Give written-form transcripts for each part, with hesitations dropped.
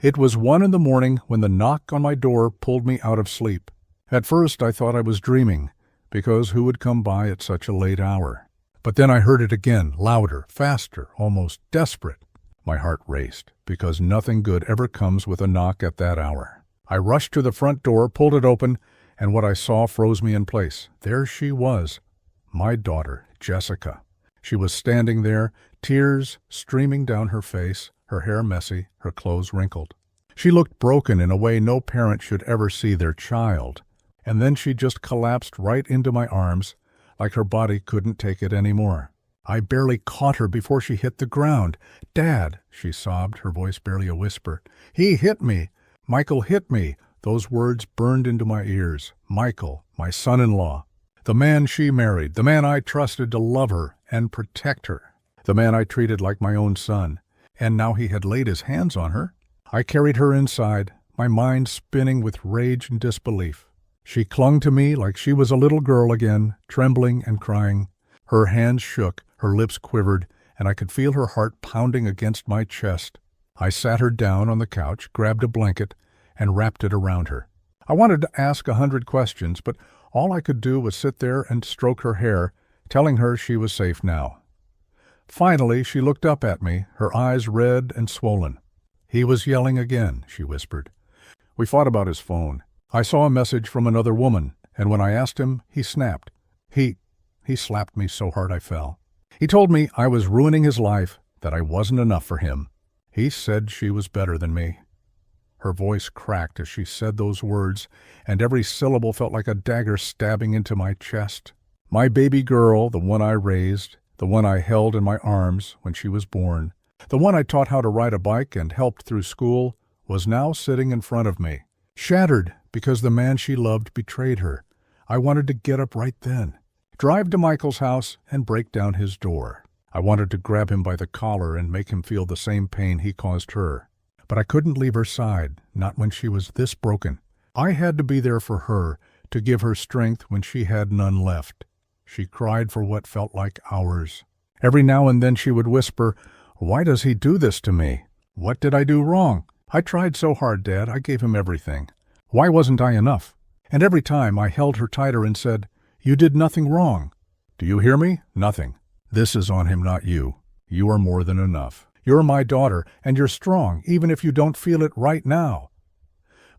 It was 1 in the morning when the knock on my door pulled me out of sleep. At first I thought I was dreaming, because who would come by at such a late hour? But then I heard it again, louder, faster, almost desperate. My heart raced, because nothing good ever comes with a knock at that hour. I rushed to the front door, pulled it open, and what I saw froze me in place. There she was, my daughter, Jessica. She was standing there, tears streaming down her face, her hair messy, her clothes wrinkled. She looked broken in a way no parent should ever see their child. And then she just collapsed right into my arms, like her body couldn't take it anymore. I barely caught her before she hit the ground. "Dad," she sobbed, her voice barely a whisper. "He hit me. Michael hit me." Those words burned into my ears. Michael, my son-in-law. The man she married, the man I trusted to love her and protect her. The man I treated like my own son. And now he had laid his hands on her. I carried her inside, my mind spinning with rage and disbelief. She clung to me like she was a little girl again, trembling and crying. Her hands shook, her lips quivered, and I could feel her heart pounding against my chest. I sat her down on the couch, grabbed a blanket, and wrapped it around her. I wanted to ask 100 questions, but all I could do was sit there and stroke her hair, telling her she was safe now. Finally, she looked up at me, her eyes red and swollen. "He was yelling again," she whispered. "We fought about his phone. I saw a message from another woman, and when I asked him, he snapped. He slapped me so hard I fell. He told me I was ruining his life, that I wasn't enough for him. He said she was better than me." Her voice cracked as she said those words, and every syllable felt like a dagger stabbing into my chest. My baby girl, the one I raised, the one I held in my arms when she was born, the one I taught how to ride a bike and helped through school, was now sitting in front of me, shattered because the man she loved betrayed her. I wanted to get up right then, drive to Michael's house and break down his door. I wanted to grab him by the collar and make him feel the same pain he caused her. But I couldn't leave her side, not when she was this broken. I had to be there for her, to give her strength when she had none left. She cried for what felt like hours. Every now and then she would whisper, "Why does he do this to me? What did I do wrong? I tried so hard, Dad. I gave him everything. Why wasn't I enough?" And every time I held her tighter and said, "You did nothing wrong. Do you hear me? Nothing. This is on him, not you. You are more than enough. You're my daughter, and you're strong, even if you don't feel it right now."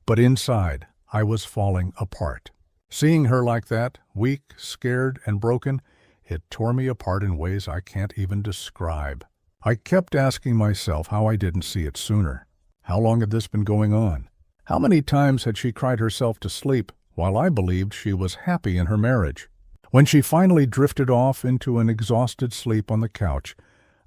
But inside, I was falling apart. Seeing her like that, weak, scared, and broken, it tore me apart in ways I can't even describe. I kept asking myself how I didn't see it sooner. How long had this been going on? How many times had she cried herself to sleep while I believed she was happy in her marriage? When she finally drifted off into an exhausted sleep on the couch,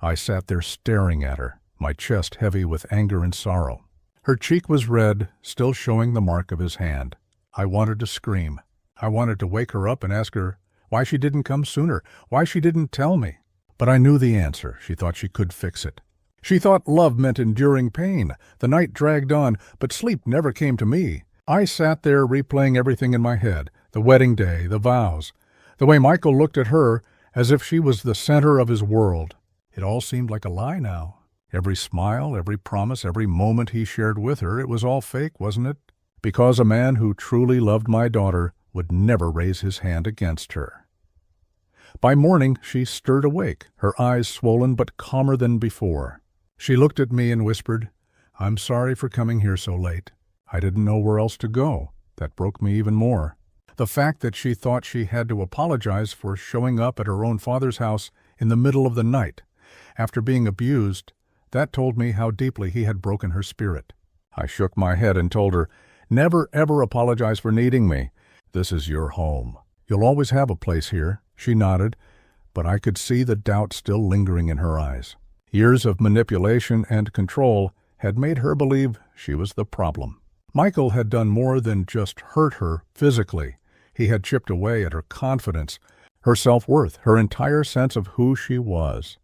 I sat there staring at her, my chest heavy with anger and sorrow. Her cheek was red, still showing the mark of his hand. I wanted to scream. I wanted to wake her up and ask her why she didn't come sooner, why she didn't tell me. But I knew the answer. She thought she could fix it. She thought love meant enduring pain. The night dragged on, but sleep never came to me. I sat there replaying everything in my head, the wedding day, the vows, the way Michael looked at her as if she was the center of his world. It all seemed like a lie now. Every smile, every promise, every moment he shared with her, it was all fake, wasn't it? Because a man who truly loved my daughter would never raise his hand against her. By morning, she stirred awake, her eyes swollen but calmer than before. She looked at me and whispered, "I'm sorry for coming here so late. I didn't know where else to go." That broke me even more. The fact that she thought she had to apologize for showing up at her own father's house in the middle of the night, after being abused, that told me how deeply he had broken her spirit. I shook my head and told her, "Never ever apologize for needing me. This is your home. You'll always have a place here." She nodded, but I could see the doubt still lingering in her eyes. Years of manipulation and control had made her believe she was the problem. Michael had done more than just hurt her physically. He had chipped away at her confidence, her self-worth, her entire sense of who she was.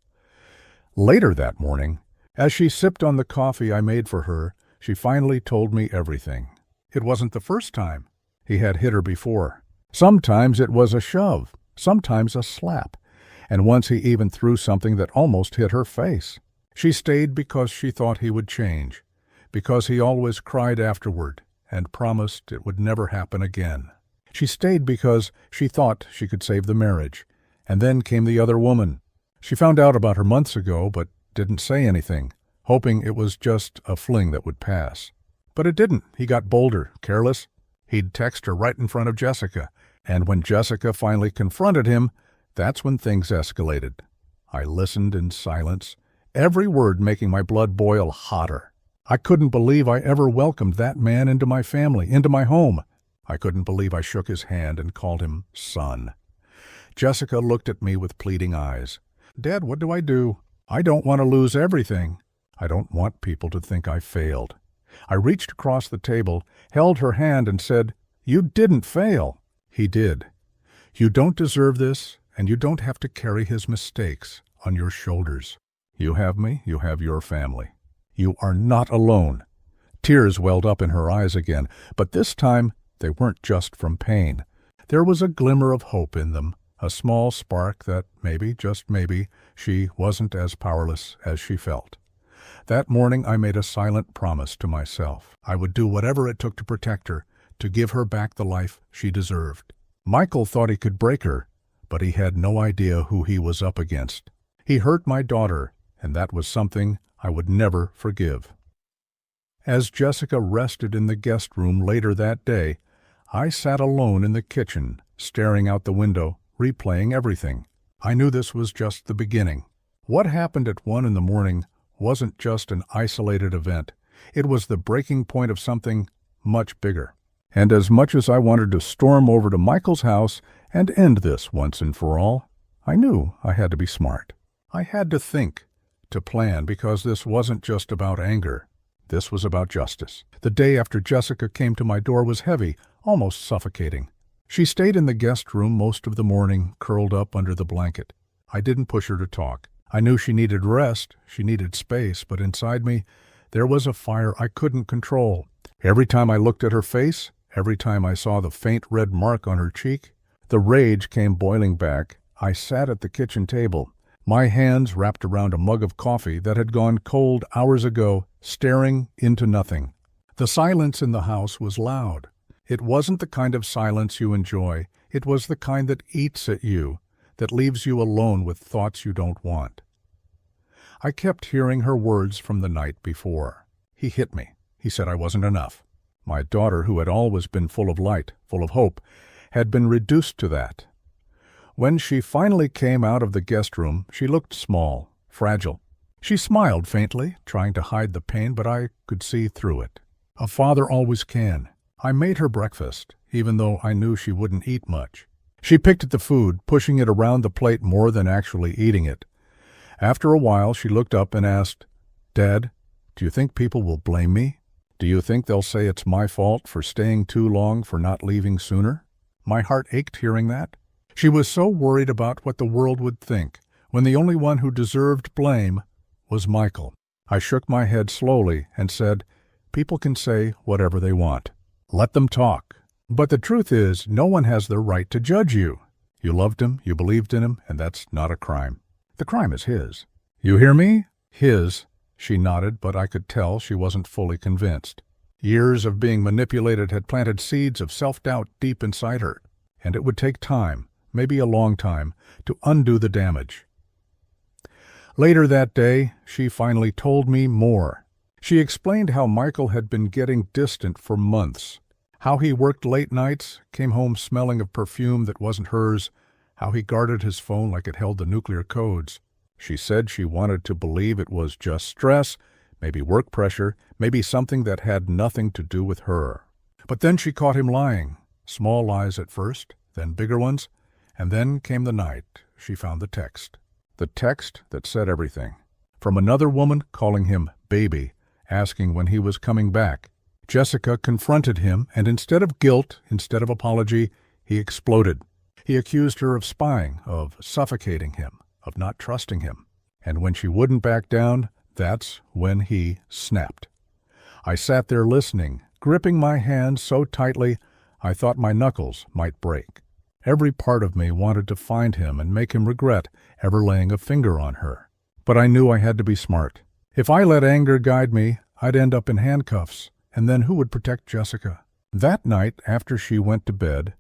Later that morning, as she sipped on the coffee I made for her, she finally told me everything. It wasn't the first time he had hit her before. Sometimes it was a shove, sometimes a slap, and once he even threw something that almost hit her face. She stayed because she thought he would change, because he always cried afterward and promised it would never happen again. She stayed because she thought she could save the marriage. And then came the other woman. She found out about her months ago, but didn't say anything, hoping it was just a fling that would pass. But it didn't. He got bolder, careless. He'd text her right in front of Jessica. And when Jessica finally confronted him, that's when things escalated. I listened in silence, every word making my blood boil hotter. I couldn't believe I ever welcomed that man into my family, into my home. I couldn't believe I shook his hand and called him son. Jessica looked at me with pleading eyes. Dad, what do I do? I don't want to lose everything. I don't want people to think I failed. I reached across the table, held her hand and said, You didn't fail. He did. You don't deserve this, and you don't have to carry his mistakes on your shoulders. You have me, you have your family. You are not alone. Tears welled up in her eyes again, but this time they weren't just from pain. There was a glimmer of hope in them, a small spark that maybe, just maybe, she wasn't as powerless as she felt. That morning I made a silent promise to myself. I would do whatever it took to protect her, to give her back the life she deserved. Michael thought he could break her, but he had no idea who he was up against. He hurt my daughter, and that was something I would never forgive. As Jessica rested in the guest room later that day, I sat alone in the kitchen, staring out the window, replaying everything. I knew this was just the beginning. What happened at 1 a.m. wasn't just an isolated event. It was the breaking point of something much bigger. And as much as I wanted to storm over to Michael's house and end this once and for all, I knew I had to be smart. I had to think, to plan, because this wasn't just about anger. This was about justice. The day after Jessica came to my door was heavy, almost suffocating. She stayed in the guest room most of the morning, curled up under the blanket. I didn't push her to talk. I knew she needed rest, she needed space, but inside me, there was a fire I couldn't control. Every time I looked at her face, every time I saw the faint red mark on her cheek, the rage came boiling back. I sat at the kitchen table, my hands wrapped around a mug of coffee that had gone cold hours ago, staring into nothing. The silence in the house was loud. It wasn't the kind of silence you enjoy. It was the kind that eats at you, that leaves you alone with thoughts you don't want. I kept hearing her words from the night before. He hit me. He said I wasn't enough. My daughter, who had always been full of light, full of hope, had been reduced to that. When she finally came out of the guest room, she looked small, fragile. She smiled faintly, trying to hide the pain, but I could see through it. A father always can. I made her breakfast, even though I knew she wouldn't eat much. She picked at the food, pushing it around the plate more than actually eating it. After a while, she looked up and asked, Dad, do you think people will blame me? Do you think they'll say it's my fault for staying too long, for not leaving sooner? My heart ached hearing that. She was so worried about what the world would think, when the only one who deserved blame was Michael. I shook my head slowly and said, People can say whatever they want. Let them talk. But the truth is, no one has the right to judge you. You loved him, you believed in him, and that's not a crime. The crime is his. You hear me? His. She nodded, but I could tell she wasn't fully convinced. Years of being manipulated had planted seeds of self-doubt deep inside her, and it would take time, maybe a long time, to undo the damage. Later that day, she finally told me more. She explained how Michael had been getting distant for months, how he worked late nights, came home smelling of perfume that wasn't hers, how he guarded his phone like it held the nuclear codes. She said she wanted to believe it was just stress, maybe work pressure, maybe something that had nothing to do with her. But then she caught him lying, small lies at first, then bigger ones, and then came the night she found the text that said everything. From another woman calling him baby, asking when he was coming back. Jessica confronted him, and instead of guilt, instead of apology, he exploded. He accused her of spying, of suffocating him, of not trusting him. And when she wouldn't back down, that's when he snapped. I sat there listening, gripping my hands so tightly I thought my knuckles might break. Every part of me wanted to find him and make him regret ever laying a finger on her. But I knew I had to be smart. If I let anger guide me, I'd end up in handcuffs, and then who would protect Jessica? That night, after she went to bed,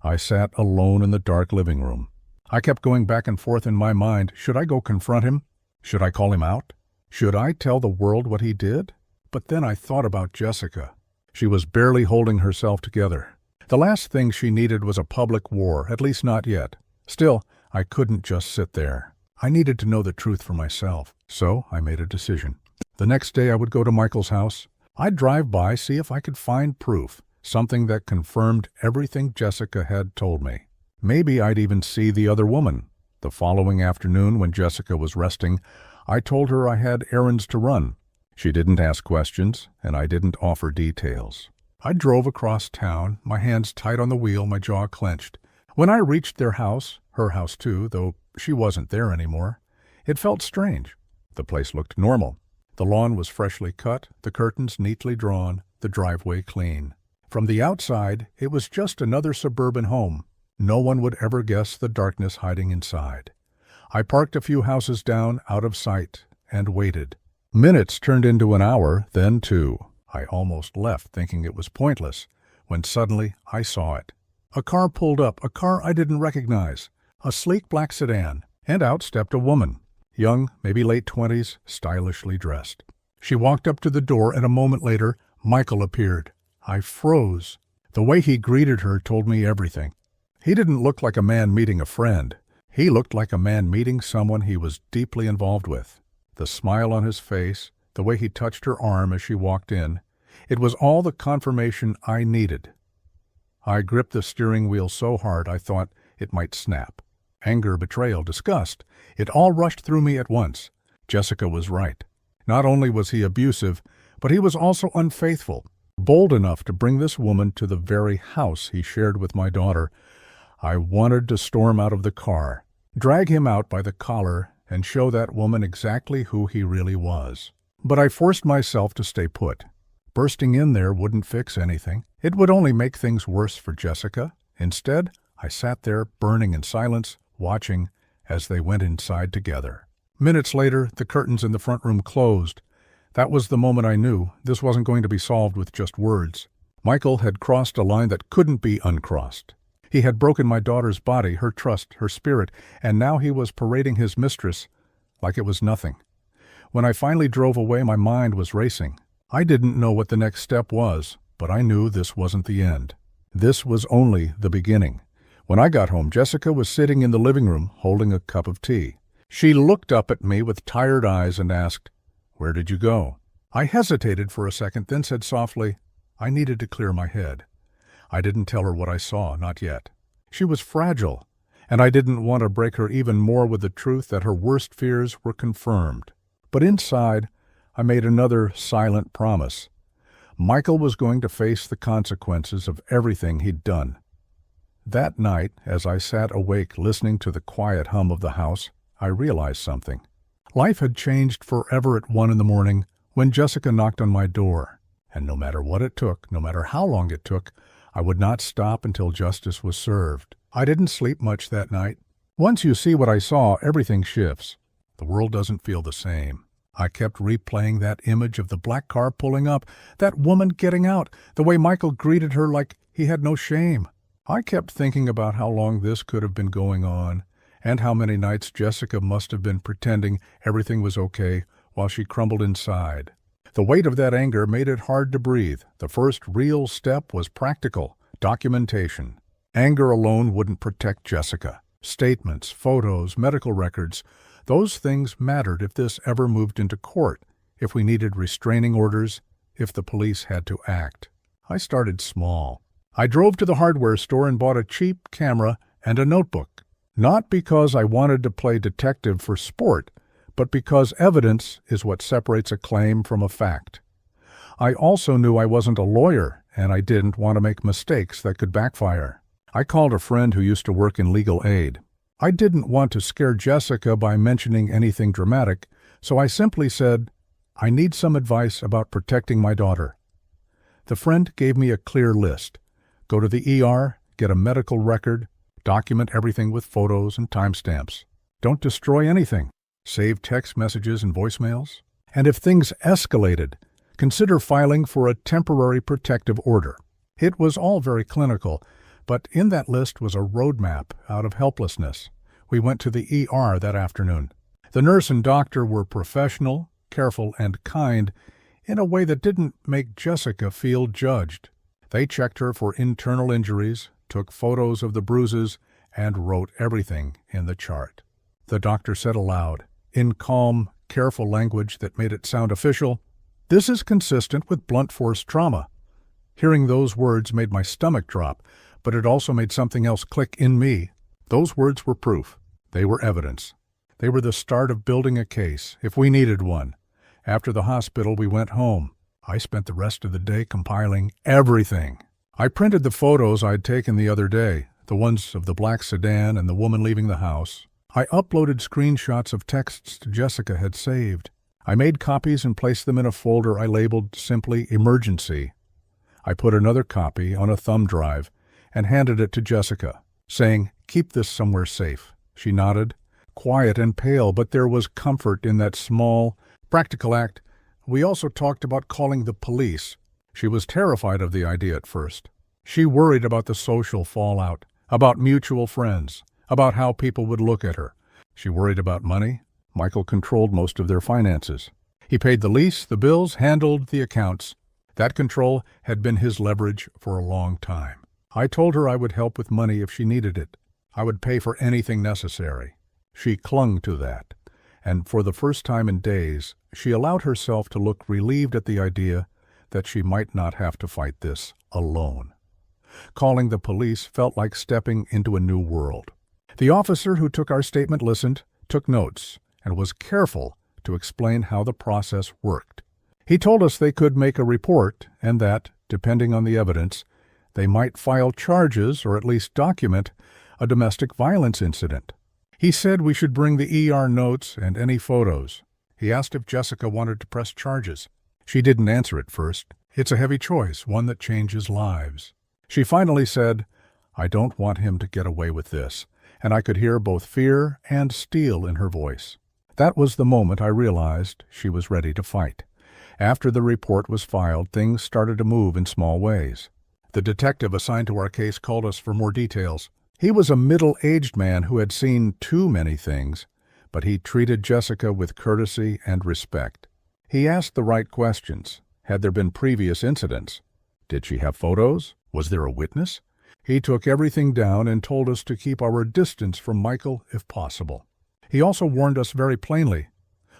I sat alone in the dark living room. I kept going back and forth in my mind. Should I go confront him? Should I call him out? Should I tell the world what he did? But then I thought about Jessica. She was barely holding herself together. The last thing she needed was a public war, at least not yet. Still, I couldn't just sit there. I needed to know the truth for myself. So I made a decision. The next day I would go to Michael's house. I'd drive by, see if I could find proof, something that confirmed everything Jessica had told me. Maybe I'd even see the other woman. The following afternoon, when Jessica was resting, I told her I had errands to run. She didn't ask questions, and I didn't offer details. I drove across town, my hands tight on the wheel, my jaw clenched. When I reached their house, her house too, though she wasn't there anymore, it felt strange. The place looked normal. The lawn was freshly cut, the curtains neatly drawn, the driveway clean. From the outside, it was just another suburban home. No one would ever guess the darkness hiding inside. I parked a few houses down, out of sight, and waited. Minutes turned into an hour, then 2. I almost left, thinking it was pointless, when suddenly I saw it. A car pulled up, a car I didn't recognize, a sleek black sedan, and out stepped a woman. Young, maybe late 20s, stylishly dressed. She walked up to the door, and a moment later, Michael appeared. I froze. The way he greeted her told me everything. He didn't look like a man meeting a friend. He looked like a man meeting someone he was deeply involved with. The smile on his face, the way he touched her arm as she walked in, it was all the confirmation I needed. I gripped the steering wheel so hard I thought it might snap. Anger, betrayal, disgust, it all rushed through me at once. Jessica was right. Not only was he abusive, but he was also unfaithful. Bold enough to bring this woman to the very house he shared with my daughter. I wanted to storm out of the car, drag him out by the collar, and show that woman exactly who he really was. But I forced myself to stay put. Bursting in there wouldn't fix anything. It would only make things worse for Jessica. Instead, I sat there, burning in silence, watching as they went inside together. Minutes later, the curtains in the front room closed. That was the moment I knew this wasn't going to be solved with just words. Michael had crossed a line that couldn't be uncrossed. He had broken my daughter's body, her trust, her spirit, and now he was parading his mistress like it was nothing. When I finally drove away, my mind was racing. I didn't know what the next step was, but I knew this wasn't the end. This was only the beginning. When I got home, Jessica was sitting in the living room holding a cup of tea. She looked up at me with tired eyes and asked, "Where did you go?" I hesitated for a second, then said softly, "I needed to clear my head." I didn't tell her what I saw, not yet. She was fragile, and I didn't want to break her even more with the truth that her worst fears were confirmed. But inside, I made another silent promise. Michael was going to face the consequences of everything he'd done. That night, as I sat awake listening to the quiet hum of the house, I realized something. Life had changed forever at 1 a.m. when Jessica knocked on my door, and no matter what it took, no matter how long it took, I would not stop until justice was served. I didn't sleep much that night. Once you see what I saw, everything shifts. The world doesn't feel the same. I kept replaying that image of the black car pulling up, that woman getting out, the way Michael greeted her like he had no shame. I kept thinking about how long this could have been going on, and how many nights Jessica must have been pretending everything was okay while she crumbled inside. The weight of that anger made it hard to breathe. The first real step was practical, documentation. Anger alone wouldn't protect Jessica. Statements, photos, medical records, those things mattered if this ever moved into court, if we needed restraining orders, if the police had to act. I started small. I drove to the hardware store and bought a cheap camera and a notebook. Not because I wanted to play detective for sport, but because evidence is what separates a claim from a fact. I also knew I wasn't a lawyer, and I didn't want to make mistakes that could backfire. I called a friend who used to work in legal aid. I didn't want to scare Jessica by mentioning anything dramatic, so I simply said, "I need some advice about protecting my daughter." The friend gave me a clear list. Go to the ER, get a medical record, document everything with photos and timestamps. Don't destroy anything. Save text messages and voicemails. And if things escalated, Consider filing for a temporary protective order. It was all very clinical, but in that list was a roadmap out of helplessness. We went to the ER that afternoon. The nurse and doctor were professional, careful, and kind in a way that didn't make Jessica feel judged. They checked her for internal injuries, took photos of the bruises, and wrote everything in the chart. The doctor said aloud, in calm, careful language that made it sound official, "This is consistent with blunt force trauma." Hearing those words made my stomach drop, but it also made something else click in me. Those words were proof. They were evidence. They were the start of building a case, if we needed one. After the hospital, we went home. I spent the rest of the day compiling everything. I printed the photos I'd taken the other day, the ones of the black sedan and the woman leaving the house. I uploaded screenshots of texts Jessica had saved. I made copies and placed them in a folder I labeled simply Emergency. I put another copy on a thumb drive and handed it to Jessica, saying, "Keep this somewhere safe." She nodded, quiet and pale, but there was comfort in that small, practical act. We also talked about calling the police. She was terrified of the idea at first. She worried about the social fallout, about mutual friends, about how people would look at her. She worried about money. Michael controlled most of their finances. He paid the lease, the bills, handled the accounts. That control had been his leverage for a long time. I told her I would help with money if she needed it. I would pay for anything necessary. She clung to that, and for the first time in days, she allowed herself to look relieved at the idea that she might not have to fight this alone. Calling the police felt like stepping into a new world. The officer who took our statement listened, took notes, and was careful to explain how the process worked. He told us they could make a report and that, depending on the evidence, they might file charges or at least document a domestic violence incident. He said we should bring the ER notes and any photos. He asked if Jessica wanted to press charges. She didn't answer at first. It's a heavy choice, one that changes lives. She finally said, "I don't want him to get away with this," and I could hear both fear and steel in her voice. That was the moment I realized she was ready to fight. After the report was filed, things started to move in small ways. The detective assigned to our case called us for more details. He was a middle-aged man who had seen too many things, but he treated Jessica with courtesy and respect. He asked the right questions. Had there been previous incidents? Did she have photos? Was there a witness? He took everything down and told us to keep our distance from Michael if possible. He also warned us very plainly,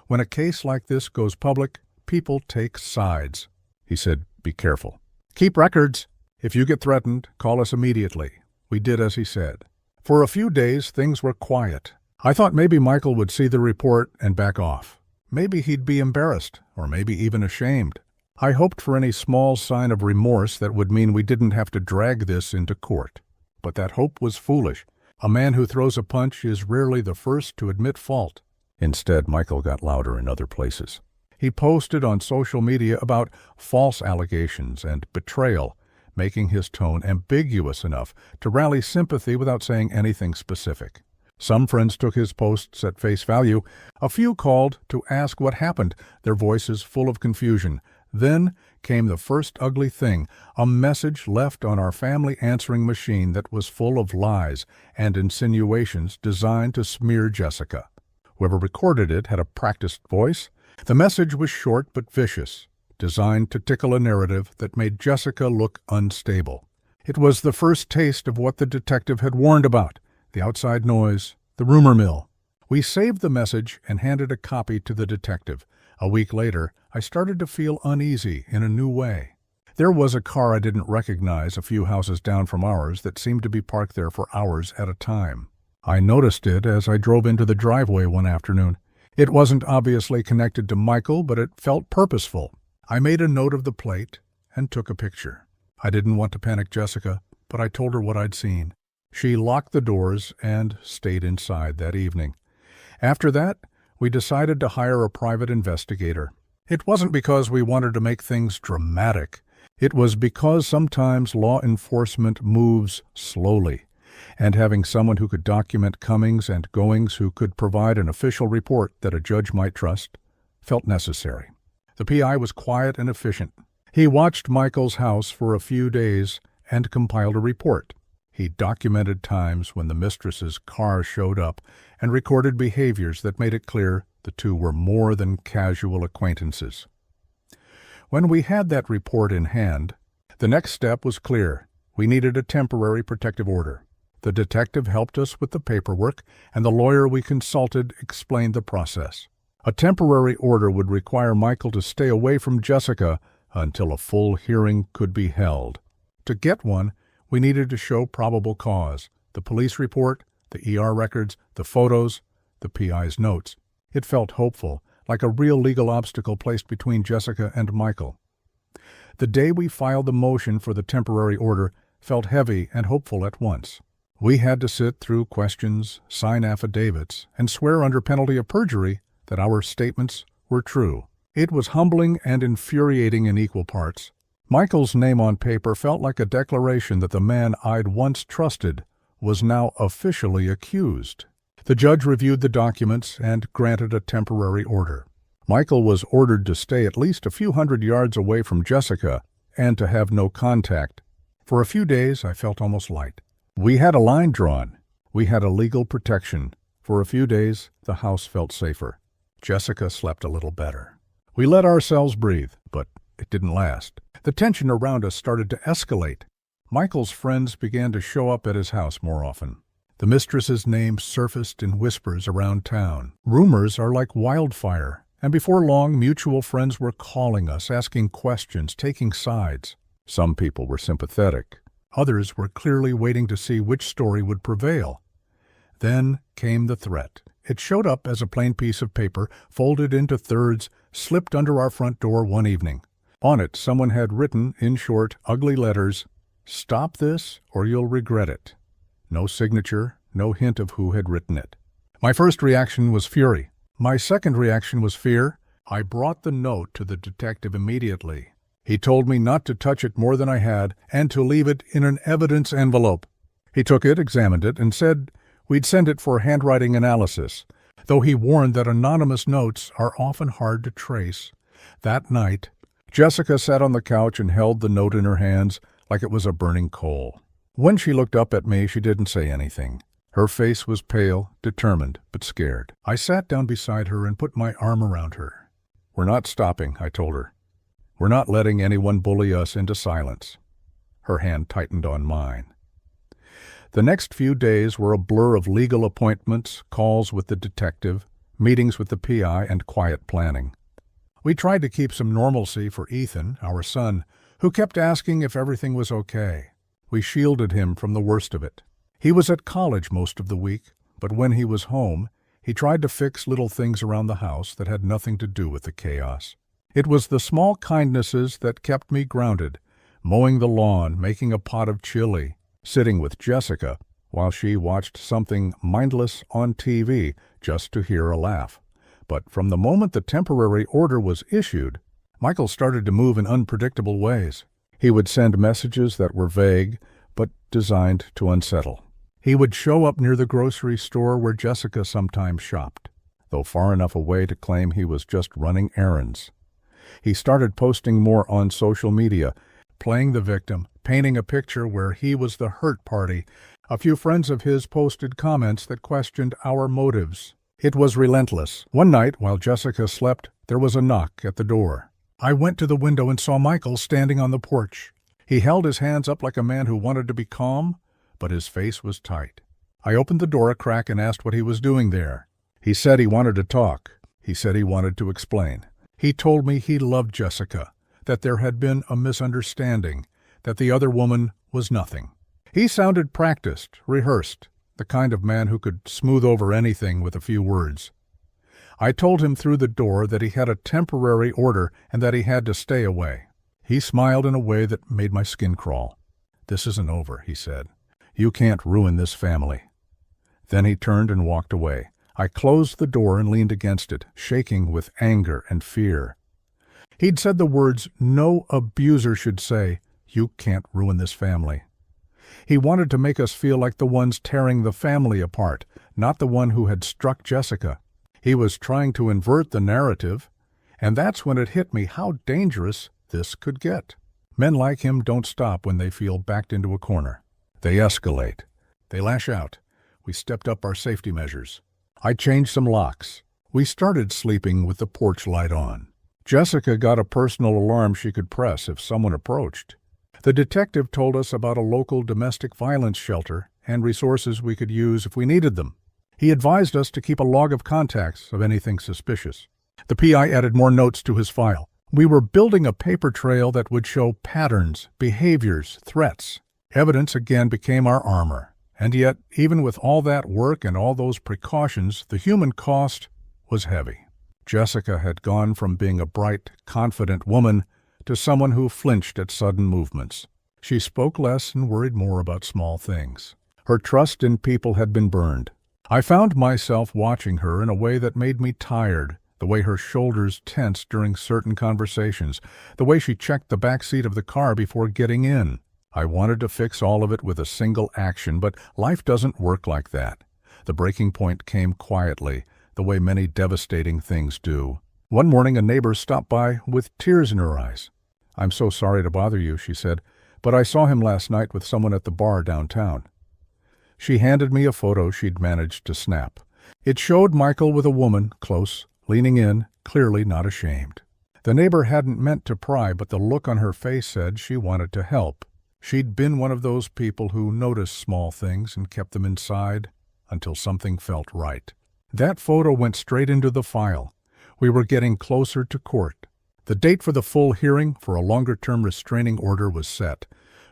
when a case like this goes public, people take sides. He said, "Be careful. Keep records. If you get threatened, call us immediately." We did as he said. For a few days, things were quiet. I thought maybe Michael would see the report and back off. Maybe he'd be embarrassed, or maybe even ashamed. I hoped for any small sign of remorse that would mean we didn't have to drag this into court. But that hope was foolish. A man who throws a punch is rarely the first to admit fault. Instead, Michael got louder in other places. He posted on social media about false allegations and betrayal, making his tone ambiguous enough to rally sympathy without saying anything specific. Some friends took his posts at face value. A few called to ask what happened, their voices full of confusion. Then came the first ugly thing, a message left on our family answering machine that was full of lies and insinuations designed to smear Jessica. Whoever recorded it had a practiced voice. The message was short but vicious, designed to tickle a narrative that made Jessica look unstable. It was the first taste of what the detective had warned about, the outside noise, the rumor mill. We saved the message and handed a copy to the detective. A week later, I started to feel uneasy in a new way. There was a car I didn't recognize a few houses down from ours that seemed to be parked there for hours at a time. I noticed it as I drove into the driveway one afternoon. It wasn't obviously connected to Michael, but it felt purposeful. I made a note of the plate and took a picture. I didn't want to panic Jessica, but I told her what I'd seen. She locked the doors and stayed inside that evening. After that, we decided to hire a private investigator. It wasn't because we wanted to make things dramatic. It was because sometimes law enforcement moves slowly, and having someone who could document comings and goings, who could provide an official report that a judge might trust, felt necessary. The PI was quiet and efficient. He watched Michael's house for a few days and compiled a report. He documented times when the mistress's car showed up and recorded behaviors that made it clear the two were more than casual acquaintances. When we had that report in hand, the next step was clear. We needed a temporary protective order. The detective helped us with the paperwork, and the lawyer we consulted explained the process. A temporary order would require Michael to stay away from Jessica until a full hearing could be held. To get one, we needed to show probable cause, the police report, the ER records, the photos, the PI's notes. It felt hopeful, like a real legal obstacle placed between Jessica and Michael. The day we filed the motion for the temporary order felt heavy and hopeful at once. We had to sit through questions, sign affidavits, and swear under penalty of perjury that our statements were true. It was humbling and infuriating in equal parts. Michael's name on paper felt like a declaration that the man I'd once trusted was now officially accused. The judge reviewed the documents and granted a temporary order. Michael was ordered to stay at least a few hundred yards away from Jessica and to have no contact. For a few days, I felt almost light. We had a line drawn. We had a legal protection. For a few days, the house felt safer. Jessica slept a little better. We let ourselves breathe, but it didn't last. The tension around us started to escalate. Michael's friends began to show up at his house more often. The mistress's name surfaced in whispers around town. Rumors are like wildfire, and before long, mutual friends were calling us, asking questions, taking sides. Some people were sympathetic. Others were clearly waiting to see which story would prevail. Then came the threat. It showed up as a plain piece of paper, folded into thirds, slipped under our front door one evening. On it, someone had written, in short, ugly letters, "Stop this or you'll regret it." No signature, no hint of who had written it. My first reaction was fury. My second reaction was fear. I brought the note to the detective immediately. He told me not to touch it more than I had and to leave it in an evidence envelope. He took it, examined it, and said we'd send it for handwriting analysis, though he warned that anonymous notes are often hard to trace. That night, Jessica sat on the couch and held the note in her hands like it was a burning coal. When she looked up at me, she didn't say anything. Her face was pale, determined, but scared. I sat down beside her and put my arm around her. "We're not stopping," I told her. "We're not letting anyone bully us into silence." Her hand tightened on mine. The next few days were a blur of legal appointments, calls with the detective, meetings with the PI, and quiet planning. We tried to keep some normalcy for Ethan, our son, who kept asking if everything was okay. We shielded him from the worst of it. He was at college most of the week, but when he was home, he tried to fix little things around the house that had nothing to do with the chaos. It was the small kindnesses that kept me grounded, mowing the lawn, making a pot of chili, sitting with Jessica while she watched something mindless on TV just to hear a laugh. But from the moment the temporary order was issued, Michael started to move in unpredictable ways. He would send messages that were vague, but designed to unsettle. He would show up near the grocery store where Jessica sometimes shopped, though far enough away to claim he was just running errands. He started posting more on social media, playing the victim, painting a picture where he was the hurt party. A few friends of his posted comments that questioned our motives. It was relentless. One night, while Jessica slept, there was a knock at the door. I went to the window and saw Michael standing on the porch. He held his hands up like a man who wanted to be calm, but his face was tight. I opened the door a crack and asked what he was doing there. He said he wanted to talk. He said he wanted to explain. He told me he loved Jessica, that there had been a misunderstanding, that the other woman was nothing. He sounded practiced, rehearsed, the kind of man who could smooth over anything with a few words. I told him through the door that he had a temporary order and that he had to stay away. He smiled in a way that made my skin crawl. "This isn't over," he said. "You can't ruin this family." Then he turned and walked away. I closed the door and leaned against it, shaking with anger and fear. He'd said the words no abuser should say, "You can't ruin this family." He wanted to make us feel like the ones tearing the family apart, not the one who had struck Jessica. He was trying to invert the narrative. And that's when it hit me how dangerous this could get. Men like him don't stop when they feel backed into a corner. They escalate. They lash out. We stepped up our safety measures. I changed some locks. We started sleeping with the porch light on. Jessica got a personal alarm she could press if someone approached. The detective told us about a local domestic violence shelter and resources we could use if we needed them. He advised us to keep a log of contacts of anything suspicious. The PI added more notes to his file. We were building a paper trail that would show patterns, behaviors, threats. Evidence again became our armor. And yet, even with all that work and all those precautions, the human cost was heavy. Jessica had gone from being a bright, confident woman to someone who flinched at sudden movements. She spoke less and worried more about small things. Her trust in people had been burned. I found myself watching her in a way that made me tired, the way her shoulders tensed during certain conversations, the way she checked the back seat of the car before getting in. I wanted to fix all of it with a single action, but life doesn't work like that. The breaking point came quietly, the way many devastating things do. One morning a neighbor stopped by with tears in her eyes. "I'm so sorry to bother you," she said, "but I saw him last night with someone at the bar downtown." She handed me a photo she'd managed to snap. It showed Michael with a woman, close, leaning in, clearly not ashamed. The neighbor hadn't meant to pry, but the look on her face said she wanted to help. She'd been one of those people who noticed small things and kept them inside until something felt right. That photo went straight into the file. We were getting closer to court. The date for the full hearing for a longer-term restraining order was set,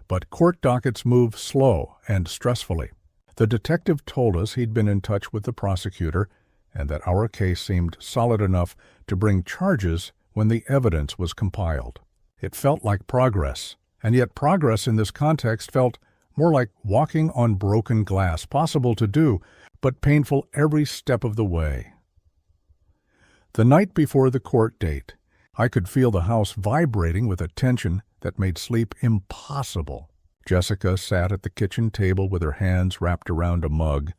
but court dockets move slow and stressfully. The detective told us he'd been in touch with the prosecutor and that our case seemed solid enough to bring charges when the evidence was compiled. It felt like progress, and yet progress in this context felt more like walking on broken glass, possible to do, but painful every step of the way. The night before the court date, I could feel the house vibrating with a tension that made sleep impossible. Jessica sat at the kitchen table with her hands wrapped around a mug,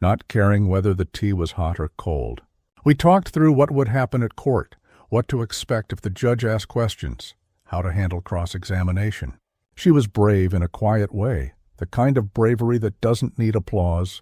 not caring whether the tea was hot or cold. We talked through what would happen at court, what to expect if the judge asked questions, how to handle cross-examination. She was brave in a quiet way, the kind of bravery that doesn't need applause.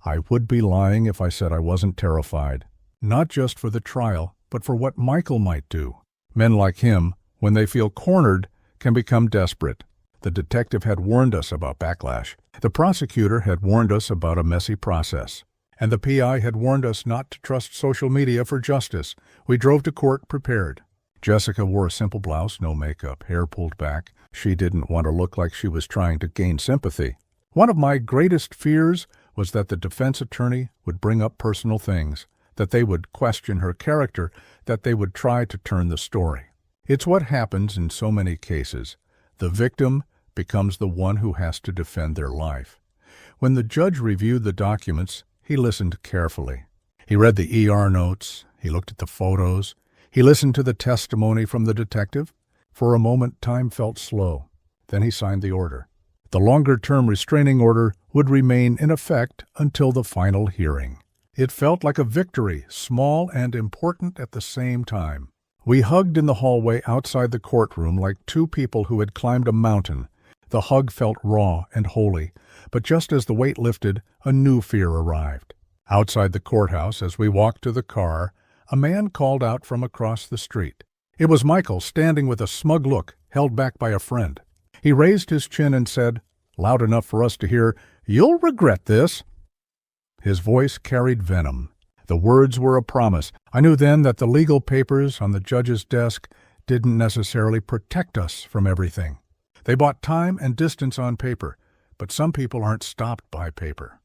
I would be lying if I said I wasn't terrified, not just for the trial, but for what Michael might do. Men like him, when they feel cornered, can become desperate. The detective had warned us about backlash. The prosecutor had warned us about a messy process. And the PI had warned us not to trust social media for justice. We drove to court prepared. Jessica wore a simple blouse, no makeup, hair pulled back. She didn't want to look like she was trying to gain sympathy. One of my greatest fears was that the defense attorney would bring up personal things, that they would question her character, that they would try to turn the story. It's what happens in so many cases. The victim becomes the one who has to defend their life. When the judge reviewed the documents, he listened carefully. He read the ER notes, he looked at the photos, he listened to the testimony from the detective. For a moment, time felt slow. Then he signed the order. The longer-term restraining order would remain in effect until the final hearing. It felt like a victory, small and important at the same time. We hugged in the hallway outside the courtroom like two people who had climbed a mountain. The hug felt raw and holy, but just as the weight lifted, a new fear arrived. Outside the courthouse, as we walked to the car, a man called out from across the street. It was Michael, standing with a smug look, held back by a friend. He raised his chin and said, loud enough for us to hear, "You'll regret this." His voice carried venom. The words were a promise. I knew then that the legal papers on the judge's desk didn't necessarily protect us from everything. They bought time and distance on paper, but some people aren't stopped by paper.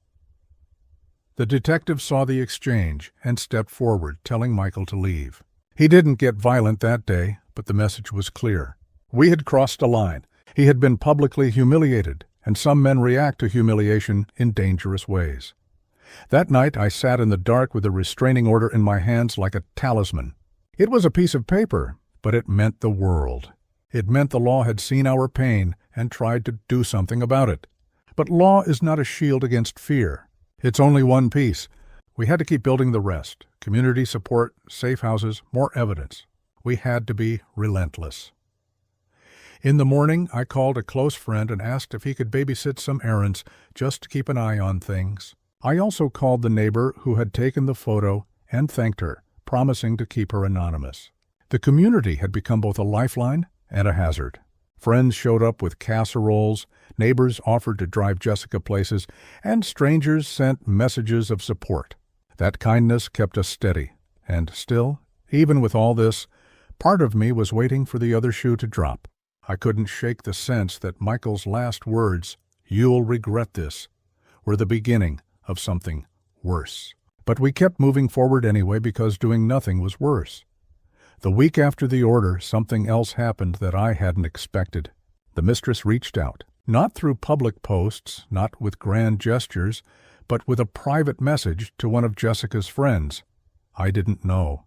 The detective saw the exchange and stepped forward, telling Michael to leave. He didn't get violent that day, but the message was clear. We had crossed a line. He had been publicly humiliated, and some men react to humiliation in dangerous ways. That night I sat in the dark with a restraining order in my hands like a talisman. It was a piece of paper, but it meant the world. It meant the law had seen our pain and tried to do something about it. But law is not a shield against fear. It's only one piece. We had to keep building the rest. Community support, safe houses, more evidence. We had to be relentless. In the morning, I called a close friend and asked if he could babysit some errands just to keep an eye on things. I also called the neighbor who had taken the photo and thanked her, promising to keep her anonymous. The community had become both a lifeline and a hazard. Friends showed up with casseroles, neighbors offered to drive Jessica places, and strangers sent messages of support. That kindness kept us steady, and still, even with all this, part of me was waiting for the other shoe to drop. I couldn't shake the sense that Michael's last words, "You'll regret this," were the beginning of something worse. But we kept moving forward anyway because doing nothing was worse. The week after the order, something else happened that I hadn't expected. The mistress reached out, not through public posts, not with grand gestures, but with a private message to one of Jessica's friends. I didn't know.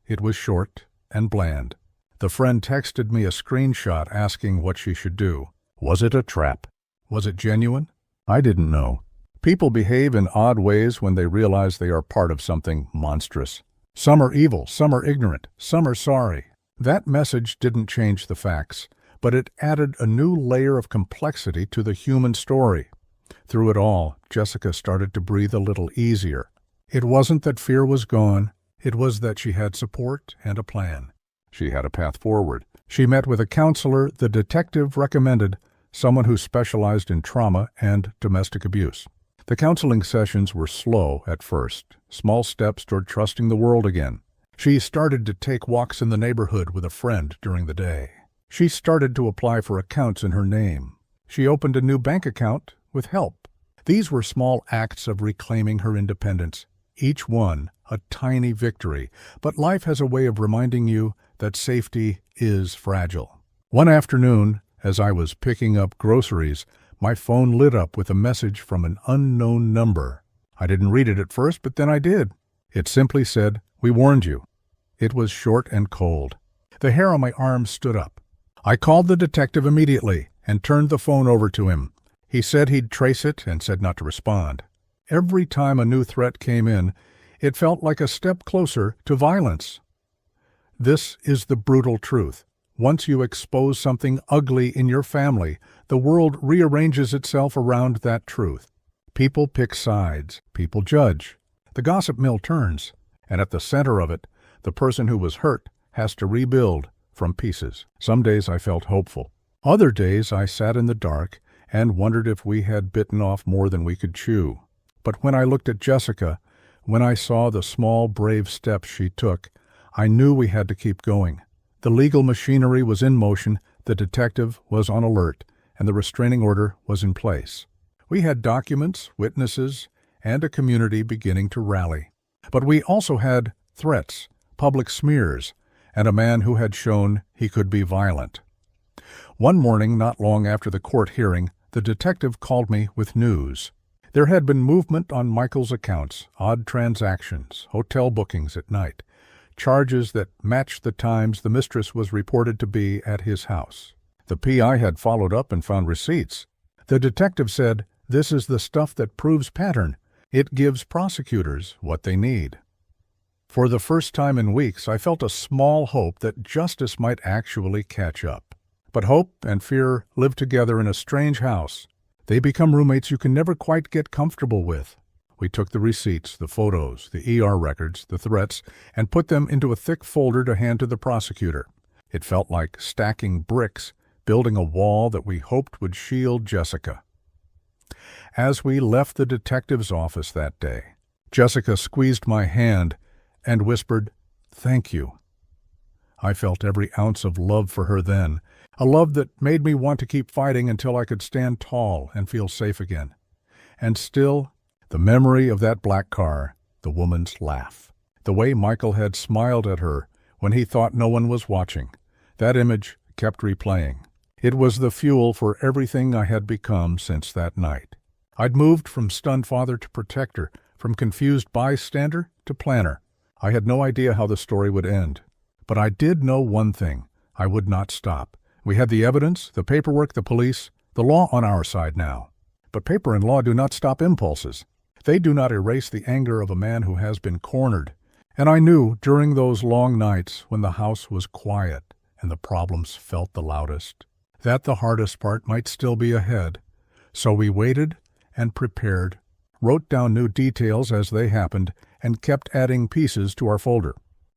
It was short and bland. The friend texted me a screenshot asking what she should do. Was it a trap? Was it genuine? I didn't know. People behave in odd ways when they realize they are part of something monstrous. Some are evil, some are ignorant, some are sorry. That message didn't change the facts, but it added a new layer of complexity to the human story. Through it all, Jessica started to breathe a little easier. It wasn't that fear was gone, it was that she had support and a plan. She had a path forward. She met with a counselor the detective recommended, someone who specialized in trauma and domestic abuse. The counseling sessions were slow at first, small steps toward trusting the world again. She started to take walks in the neighborhood with a friend during the day. She started to apply for accounts in her name. She opened a new bank account with help. These were small acts of reclaiming her independence, each one a tiny victory, but life has a way of reminding you that safety is fragile. One afternoon, as I was picking up groceries, my phone lit up with a message from an unknown number. I didn't read it at first, but then I did. It simply said, "We warned you." It was short and cold. The hair on my arm stood up. I called the detective immediately and turned the phone over to him. He said he'd trace it and said not to respond. Every time a new threat came in, it felt like a step closer to violence. This is the brutal truth. Once you expose something ugly in your family, the world rearranges itself around that truth. People pick sides. People judge. The gossip mill turns, and at the center of it, the person who was hurt has to rebuild from pieces. Some days I felt hopeful. Other days I sat in the dark and wondered if we had bitten off more than we could chew. But when I looked at Jessica, when I saw the small, brave steps she took, I knew we had to keep going. The legal machinery was in motion, the detective was on alert, and the restraining order was in place. We had documents, witnesses, and a community beginning to rally. But we also had threats, public smears, and a man who had shown he could be violent. One morning, not long after the court hearing, the detective called me with news. There had been movement on Michael's accounts, odd transactions, hotel bookings at night, charges that matched the times the mistress was reported to be at his house. The PI had followed up and found receipts. The detective said, "This is the stuff that proves pattern. It gives prosecutors what they need." For the first time in weeks, I felt a small hope that justice might actually catch up. But hope and fear live together in a strange house. They become roommates you can never quite get comfortable with. We took the receipts, the photos, the ER records, the threats, and put them into a thick folder to hand to the prosecutor. It felt like stacking bricks, building a wall that we hoped would shield Jessica. As we left the detective's office that day, Jessica squeezed my hand and whispered, "Thank you." I felt every ounce of love for her then, a love that made me want to keep fighting until I could stand tall and feel safe again. And still, the memory of that black car, the woman's laugh, the way Michael had smiled at her when he thought no one was watching, that image kept replaying. It was the fuel for everything I had become since that night. I'd moved from stunned father to protector, from confused bystander to planner. I had no idea how the story would end. But I did know one thing. I would not stop. We had the evidence, the paperwork, the police, the law on our side now. But paper and law do not stop impulses. They do not erase the anger of a man who has been cornered. And I knew during those long nights when the house was quiet and the problems felt the loudest, that the hardest part might still be ahead. So we waited and prepared, wrote down new details as they happened, and kept adding pieces to our folder.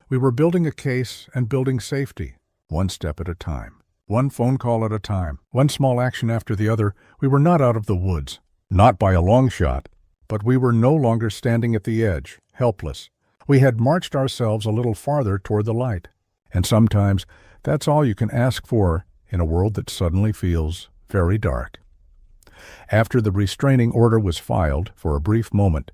We were building a case and building safety, one step at a time, one phone call at a time, one small action after the other. We were not out of the woods, not by a long shot, but we were no longer standing at the edge, helpless. We had marched ourselves a little farther toward the light. And sometimes that's all you can ask for in a world that suddenly feels very dark. After the restraining order was filed, for a brief moment,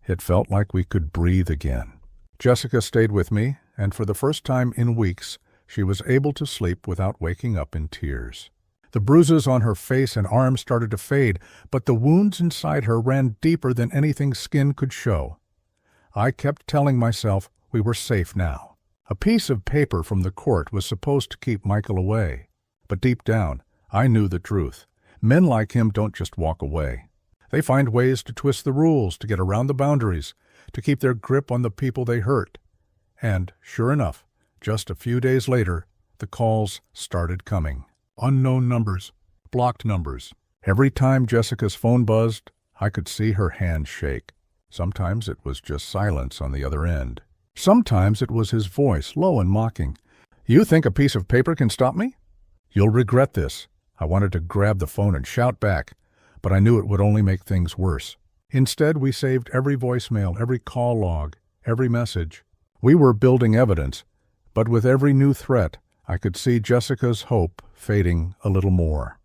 it felt like we could breathe again. Jessica stayed with me, and for the first time in weeks, she was able to sleep without waking up in tears. The bruises on her face and arms started to fade, but the wounds inside her ran deeper than anything skin could show. I kept telling myself we were safe now. A piece of paper from the court was supposed to keep Michael away. But deep down, I knew the truth. Men like him don't just walk away. They find ways to twist the rules, to get around the boundaries, to keep their grip on the people they hurt. And, sure enough, just a few days later, the calls started coming. Unknown numbers, blocked numbers. Every time Jessica's phone buzzed, I could see her hand shake. Sometimes it was just silence on the other end. Sometimes it was his voice, low and mocking. "You think a piece of paper can stop me? You'll regret this." I wanted to grab the phone and shout back, but I knew it would only make things worse. Instead, we saved every voicemail, every call log, every message. We were building evidence, but with every new threat, I could see Jessica's hope fading a little more.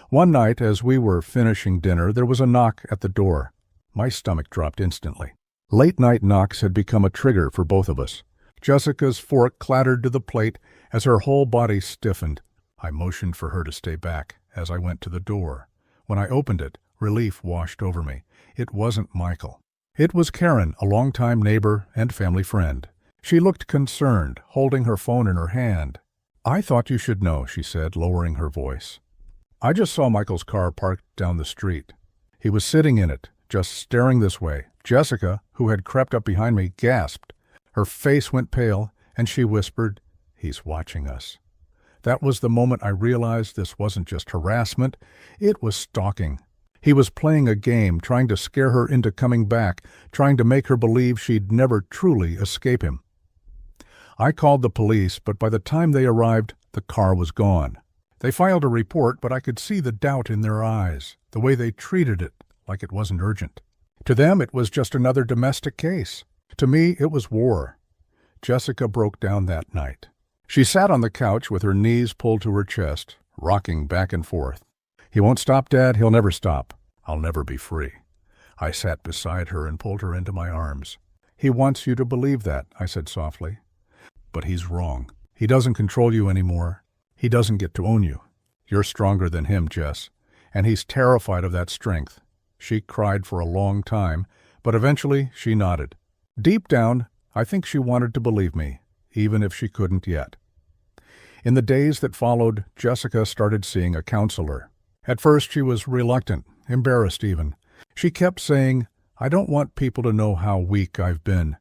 One night, as we were finishing dinner, there was a knock at the door. My stomach dropped instantly. Late-night knocks had become a trigger for both of us. Jessica's fork clattered to the plate as her whole body stiffened. I motioned for her to stay back as I went to the door. When I opened it, relief washed over me. It wasn't Michael. It was Karen, a longtime neighbor and family friend. She looked concerned, holding her phone in her hand. "I thought you should know," she said, lowering her voice. "I just saw Michael's car parked down the street. He was sitting in it, just staring this way." Jessica, who had crept up behind me, gasped. Her face went pale, and she whispered, "He's watching us." That was the moment I realized this wasn't just harassment, it was stalking. He was playing a game, trying to scare her into coming back, trying to make her believe she'd never truly escape him. I called the police, but by the time they arrived, the car was gone. They filed a report, but I could see the doubt in their eyes, the way they treated it, like it wasn't urgent. To them, it was just another domestic case. To me, it was war. Jessica broke down that night. She sat on the couch with her knees pulled to her chest, rocking back and forth. "He won't stop, Dad. He'll never stop. I'll never be free." I sat beside her and pulled her into my arms. "He wants you to believe that," I said softly. "But he's wrong. He doesn't control you anymore. He doesn't get to own you. You're stronger than him, Jess, and he's terrified of that strength." She cried for a long time, but eventually she nodded. Deep down, I think she wanted to believe me, even if she couldn't yet. In the days that followed, Jessica started seeing a counselor. At first she was reluctant, embarrassed even. She kept saying, "I don't want people to know how weak I've been."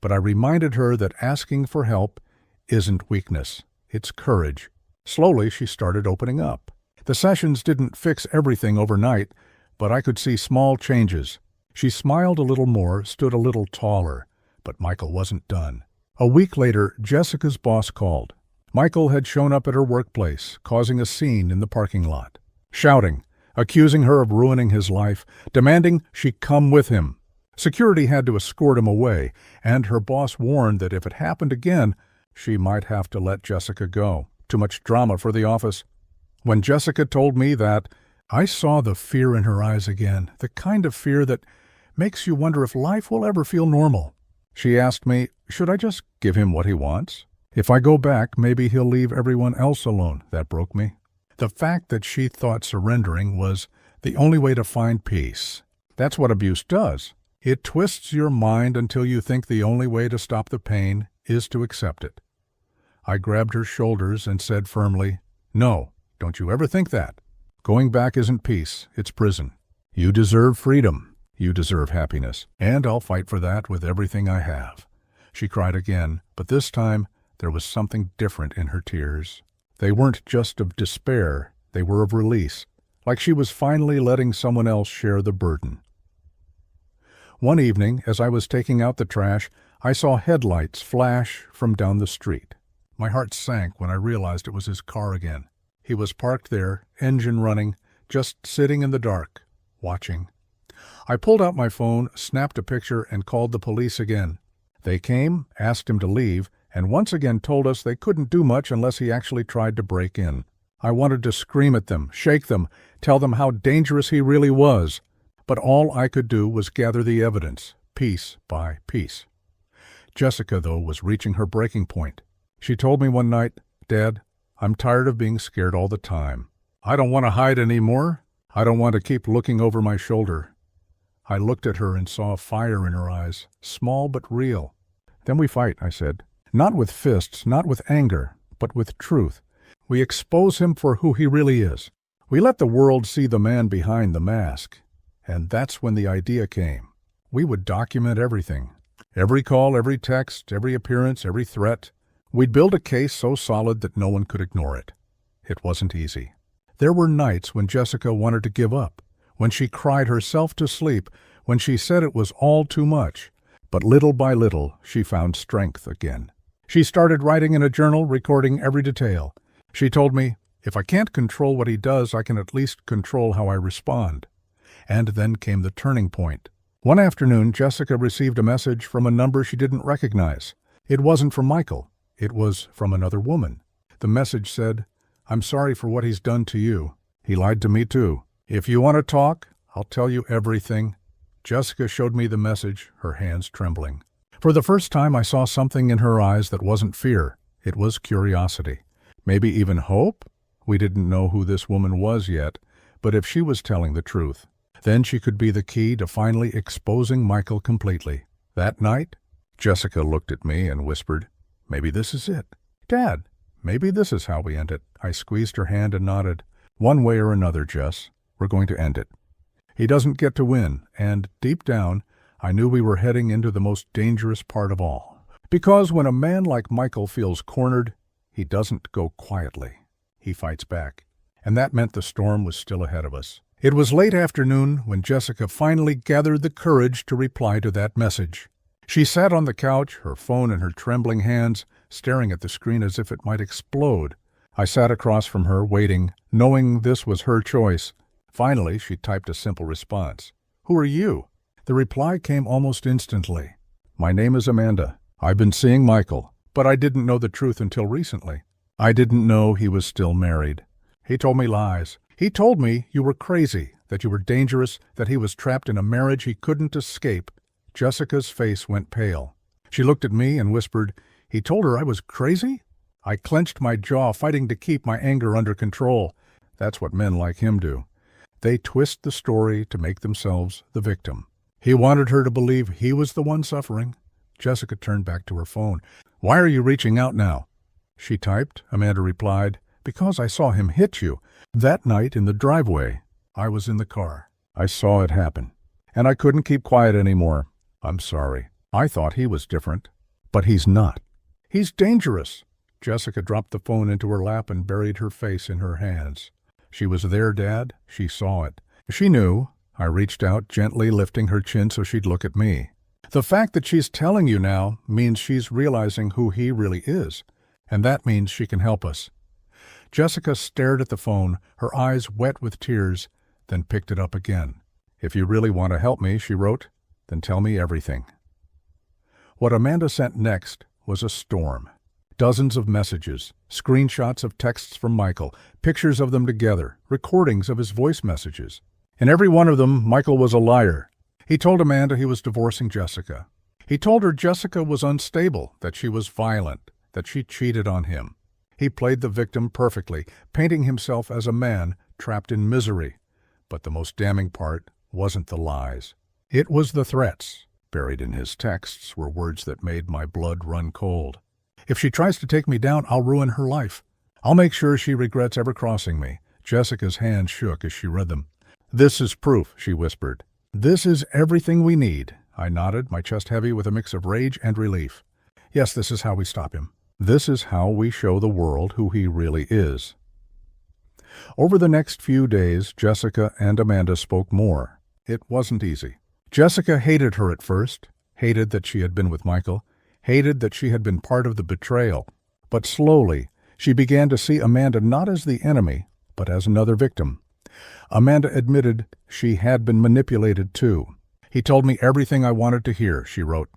But I reminded her that asking for help isn't weakness, it's courage. Slowly she started opening up. The sessions didn't fix everything overnight, but I could see small changes. She smiled a little more, stood a little taller, but Michael wasn't done. A week later, Jessica's boss called. Michael had shown up at her workplace, causing a scene in the parking lot, shouting, accusing her of ruining his life, demanding she come with him. Security had to escort him away, and her boss warned that if it happened again, she might have to let Jessica go. Too much drama for the office. When Jessica told me that, I saw the fear in her eyes again, the kind of fear that makes you wonder if life will ever feel normal. She asked me, should I just give him what he wants? If I go back, maybe he'll leave everyone else alone. That broke me. The fact that she thought surrendering was the only way to find peace. That's what abuse does. It twists your mind until you think the only way to stop the pain is to accept it. I grabbed her shoulders and said firmly, "No, don't you ever think that. Going back isn't peace, it's prison. You deserve freedom. You deserve happiness, and I'll fight for that with everything I have." She cried again, but this time there was something different in her tears. They weren't just of despair, they were of release, like she was finally letting someone else share the burden. One evening, as I was taking out the trash, I saw headlights flash from down the street. My heart sank when I realized it was his car again. He was parked there, engine running, just sitting in the dark, watching. I pulled out my phone, snapped a picture, and called the police again. They came, asked him to leave, and once again told us they couldn't do much unless he actually tried to break in. I wanted to scream at them, shake them, tell them how dangerous he really was, but all I could do was gather the evidence, piece by piece. Jessica, though, was reaching her breaking point. She told me one night, "Dad, I'm tired of being scared all the time. I don't want to hide anymore. I don't want to keep looking over my shoulder." I looked at her and saw a fire in her eyes, small but real. "Then we fight," I said. "Not with fists, not with anger, but with truth. We expose him for who he really is. We let the world see the man behind the mask." And that's when the idea came. We would document everything. Every call, every text, every appearance, every threat. We'd build a case so solid that no one could ignore it. It wasn't easy. There were nights when Jessica wanted to give up, when she cried herself to sleep, when she said it was all too much. But little by little, she found strength again. She started writing in a journal, recording every detail. She told me, "If I can't control what he does, I can at least control how I respond." And then came the turning point. One afternoon, Jessica received a message from a number she didn't recognize. It wasn't from Michael. It was from another woman. The message said, "I'm sorry for what he's done to you. He lied to me too. If you want to talk, I'll tell you everything." Jessica showed me the message, her hands trembling. For the first time, I saw something in her eyes that wasn't fear. It was curiosity. Maybe even hope? We didn't know who this woman was yet, but if she was telling the truth, then she could be the key to finally exposing Michael completely. That night, Jessica looked at me and whispered, "Maybe this is it. Dad, maybe this is how we end it." I squeezed her hand and nodded. "One way or another, Jess, we're going to end it. He doesn't get to win," and deep down, I knew we were heading into the most dangerous part of all. Because when a man like Michael feels cornered, he doesn't go quietly. He fights back. And that meant the storm was still ahead of us. It was late afternoon when Jessica finally gathered the courage to reply to that message. She sat on the couch, her phone in her trembling hands, staring at the screen as if it might explode. I sat across from her, waiting, knowing this was her choice. Finally, she typed a simple response. "Who are you?" The reply came almost instantly. "My name is Amanda. I've been seeing Michael, but I didn't know the truth until recently. I didn't know he was still married. He told me lies. He told me you were crazy, that you were dangerous, that he was trapped in a marriage he couldn't escape." Jessica's face went pale. She looked at me and whispered, "He told her I was crazy?" I clenched my jaw, fighting to keep my anger under control. That's what men like him do. They twist the story to make themselves the victim. He wanted her to believe he was the one suffering. Jessica turned back to her phone. "Why are you reaching out now?" She typed. Amanda replied, "Because I saw him hit you. That night in the driveway. I was in the car. I saw it happen. And I couldn't keep quiet anymore. I'm sorry. I thought he was different. But he's not. He's dangerous." Jessica dropped the phone into her lap and buried her face in her hands. She was there, Dad. She saw it. She knew. I reached out, gently lifting her chin so she'd look at me. "The fact that she's telling you now means she's realizing who he really is. And that means she can help us." Jessica stared at the phone, her eyes wet with tears, then picked it up again. "If you really want to help me," she wrote, "then tell me everything." What Amanda sent next was a storm. Dozens of messages, screenshots of texts from Michael, pictures of them together, recordings of his voice messages. In every one of them, Michael was a liar. He told Amanda he was divorcing Jessica. He told her Jessica was unstable, that she was violent, that she cheated on him. He played the victim perfectly, painting himself as a man trapped in misery. But the most damning part wasn't the lies. It was the threats. Buried in his texts were words that made my blood run cold. "If she tries to take me down, I'll ruin her life. I'll make sure she regrets ever crossing me." Jessica's hand shook as she read them. "This is proof," she whispered. "This is everything we need." I nodded, my chest heavy with a mix of rage and relief. "Yes, this is how we stop him. This is how we show the world who he really is." Over the next few days, Jessica and Amanda spoke more. It wasn't easy. Jessica hated her at first, hated that she had been with Michael, hated that she had been part of the betrayal. But slowly, she began to see Amanda not as the enemy, but as another victim. Amanda admitted she had been manipulated too. "He told me everything I wanted to hear," she wrote,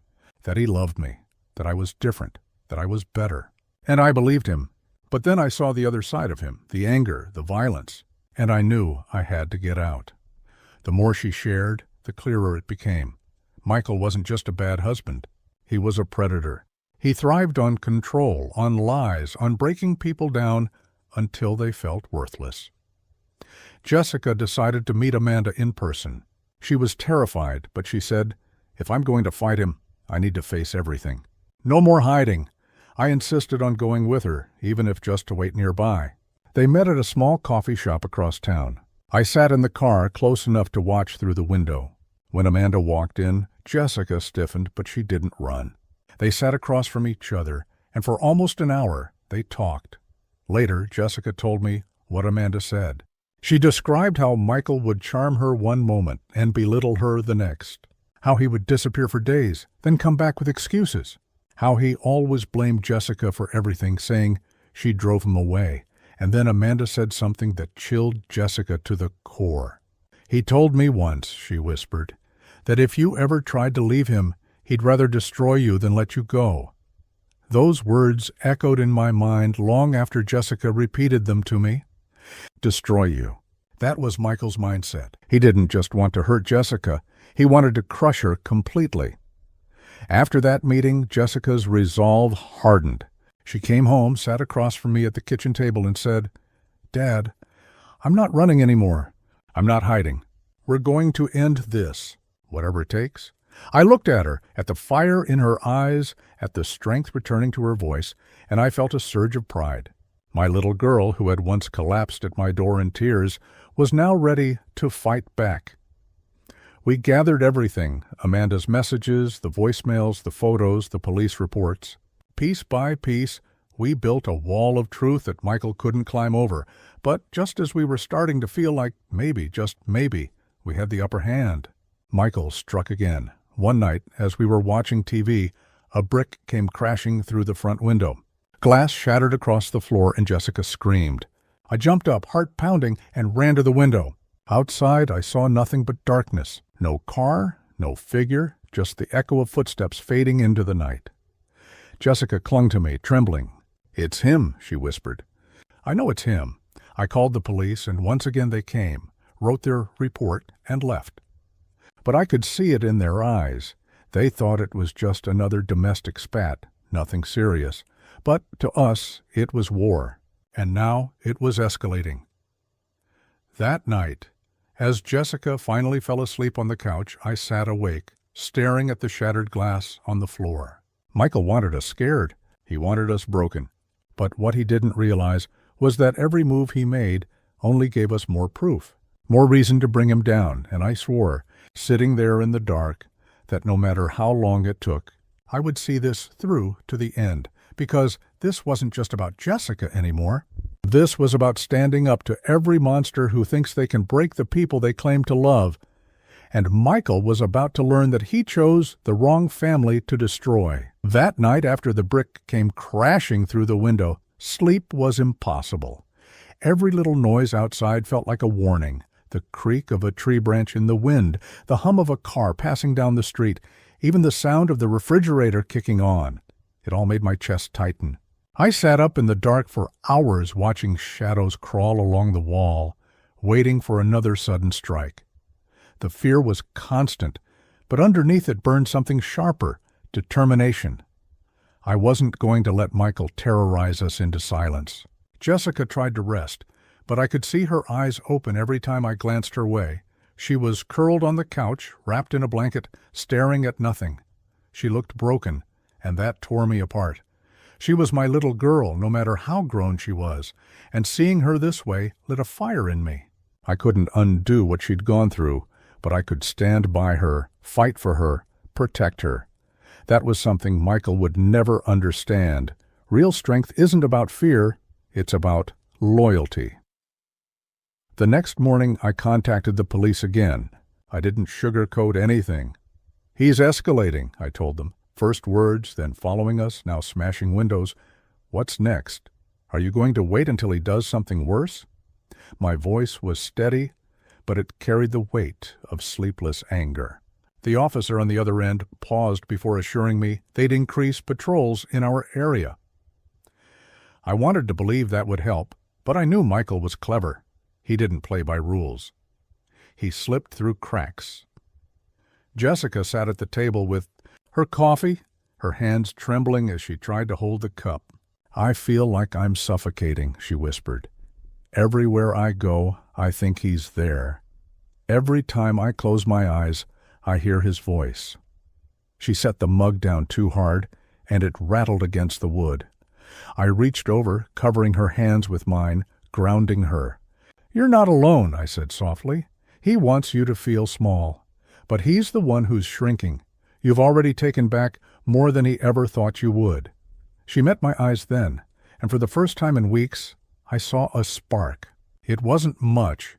"that he loved me, that I was different, that I was better. And I believed him. But then I saw the other side of him, the anger, the violence, and I knew I had to get out." The more she shared, the clearer it became. Michael wasn't just a bad husband. He was a predator. He thrived on control, on lies, on breaking people down until they felt worthless. Jessica decided to meet Amanda in person. She was terrified, but she said, "If I'm going to fight him, I need to face everything. No more hiding." I insisted on going with her, even if just to wait nearby. They met at a small coffee shop across town. I sat in the car close enough to watch through the window. When Amanda walked in, Jessica stiffened, but she didn't run. They sat across from each other, and for almost an hour they talked. Later, Jessica told me what Amanda said. She described how Michael would charm her one moment and belittle her the next, how he would disappear for days, then come back with excuses, how he always blamed Jessica for everything, saying she drove him away. And then Amanda said something that chilled Jessica to the core. "He told me once," she whispered, "that if you ever tried to leave him, he'd rather destroy you than let you go." Those words echoed in my mind long after Jessica repeated them to me. Destroy you. That was Michael's mindset. He didn't just want to hurt Jessica, he wanted to crush her completely. After that meeting, Jessica's resolve hardened. She came home, sat across from me at the kitchen table and said, "Dad, I'm not running anymore. I'm not hiding. We're going to end this, whatever it takes." I looked at her, at the fire in her eyes, at the strength returning to her voice, and I felt a surge of pride. My little girl, who had once collapsed at my door in tears, was now ready to fight back. We gathered everything, Amanda's messages, the voicemails, the photos, the police reports. Piece by piece, we built a wall of truth that Michael couldn't climb over. But just as we were starting to feel like maybe, just maybe, we had the upper hand, Michael struck again. One night, as we were watching TV, a brick came crashing through the front window. Glass shattered across the floor and Jessica screamed. I jumped up, heart pounding, and ran to the window. Outside, I saw nothing but darkness. No car, no figure, just the echo of footsteps fading into the night. Jessica clung to me, trembling. "It's him," she whispered. "I know it's him." I called the police, and once again they came, wrote their report, and left. But I could see it in their eyes. They thought it was just another domestic spat, nothing serious. But to us, it was war. And now it was escalating. That night, as Jessica finally fell asleep on the couch, I sat awake, staring at the shattered glass on the floor. Michael wanted us scared. He wanted us broken. But what he didn't realize was that every move he made only gave us more proof, more reason to bring him down, and I swore, sitting there in the dark, that no matter how long it took, I would see this through to the end, because this wasn't just about Jessica anymore. This was about standing up to every monster who thinks they can break the people they claim to love. And Michael was about to learn that he chose the wrong family to destroy. That night, after the brick came crashing through the window, sleep was impossible. Every little noise outside felt like a warning. The creak of a tree branch in the wind, the hum of a car passing down the street, even the sound of the refrigerator kicking on. It all made my chest tighten. I sat up in the dark for hours watching shadows crawl along the wall, waiting for another sudden strike. The fear was constant, but underneath it burned something sharper, determination. I wasn't going to let Michael terrorize us into silence. Jessica tried to rest, but I could see her eyes open every time I glanced her way. She was curled on the couch, wrapped in a blanket, staring at nothing. She looked broken, and that tore me apart. She was my little girl, no matter how grown she was, and seeing her this way lit a fire in me. I couldn't undo what she'd gone through, but I could stand by her, fight for her, protect her. That was something Michael would never understand. Real strength isn't about fear, it's about loyalty. The next morning I contacted the police again. I didn't sugarcoat anything. "He's escalating," I told them. First words, then following us, now smashing windows. "What's next? Are you going to wait until he does something worse?" My voice was steady, but it carried the weight of sleepless anger. The officer on the other end paused before assuring me they'd increase patrols in our area. I wanted to believe that would help, but I knew Michael was clever. He didn't play by rules. He slipped through cracks. Jessica sat at the table with her coffee, her hands trembling as she tried to hold the cup. "I feel like I'm suffocating," she whispered. "Everywhere I go, I think he's there. Every time I close my eyes, I hear his voice." She set the mug down too hard, and it rattled against the wood. I reached over, covering her hands with mine, grounding her. "You're not alone," I said softly. "He wants you to feel small. But he's the one who's shrinking. You've already taken back more than he ever thought you would." She met my eyes then, and for the first time in weeks, I saw a spark. It wasn't much,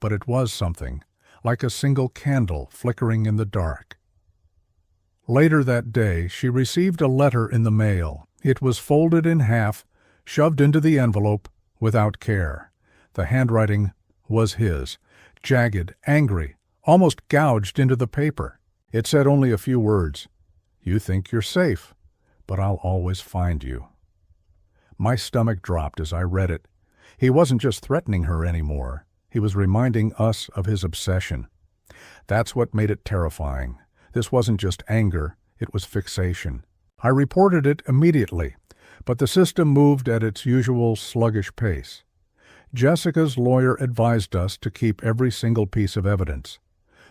but it was something, like a single candle flickering in the dark. Later that day, she received a letter in the mail. It was folded in half, shoved into the envelope, without care. The handwriting was his, jagged, angry, almost gouged into the paper. It said only a few words. "You think you're safe, but I'll always find you." My stomach dropped as I read it. He wasn't just threatening her anymore. He was reminding us of his obsession. That's what made it terrifying. This wasn't just anger, it was fixation. I reported it immediately, but the system moved at its usual sluggish pace. Jessica's lawyer advised us to keep every single piece of evidence.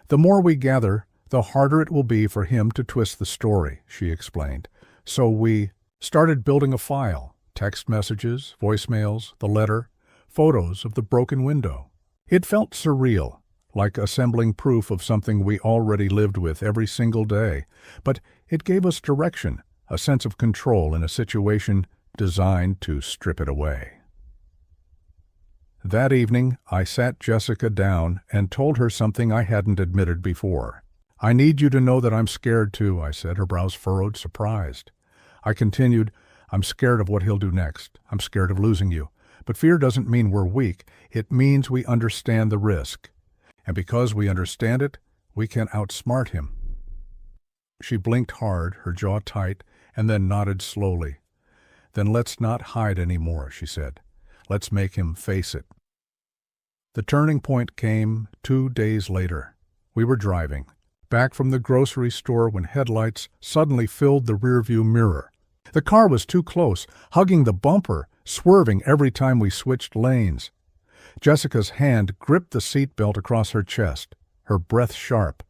"The more we gather, the harder it will be for him to twist the story," she explained. So we started building a file, text messages, voicemails, the letter, photos of the broken window. It felt surreal, like assembling proof of something we already lived with every single day, but it gave us direction, a sense of control in a situation designed to strip it away. That evening, I sat Jessica down and told her something I hadn't admitted before. "I need you to know that I'm scared too," I said, her brows furrowed, surprised. I continued, "I'm scared of what he'll do next. I'm scared of losing you. But fear doesn't mean we're weak. It means we understand the risk. And because we understand it, we can outsmart him." She blinked hard, her jaw tight, and then nodded slowly. "Then let's not hide anymore," she said. "Let's make him face it." The turning point came 2 days later. We were driving, back from the grocery store when headlights suddenly filled the rearview mirror. The car was too close, hugging the bumper, swerving every time we switched lanes. Jessica's hand gripped the seatbelt across her chest, her breath sharp.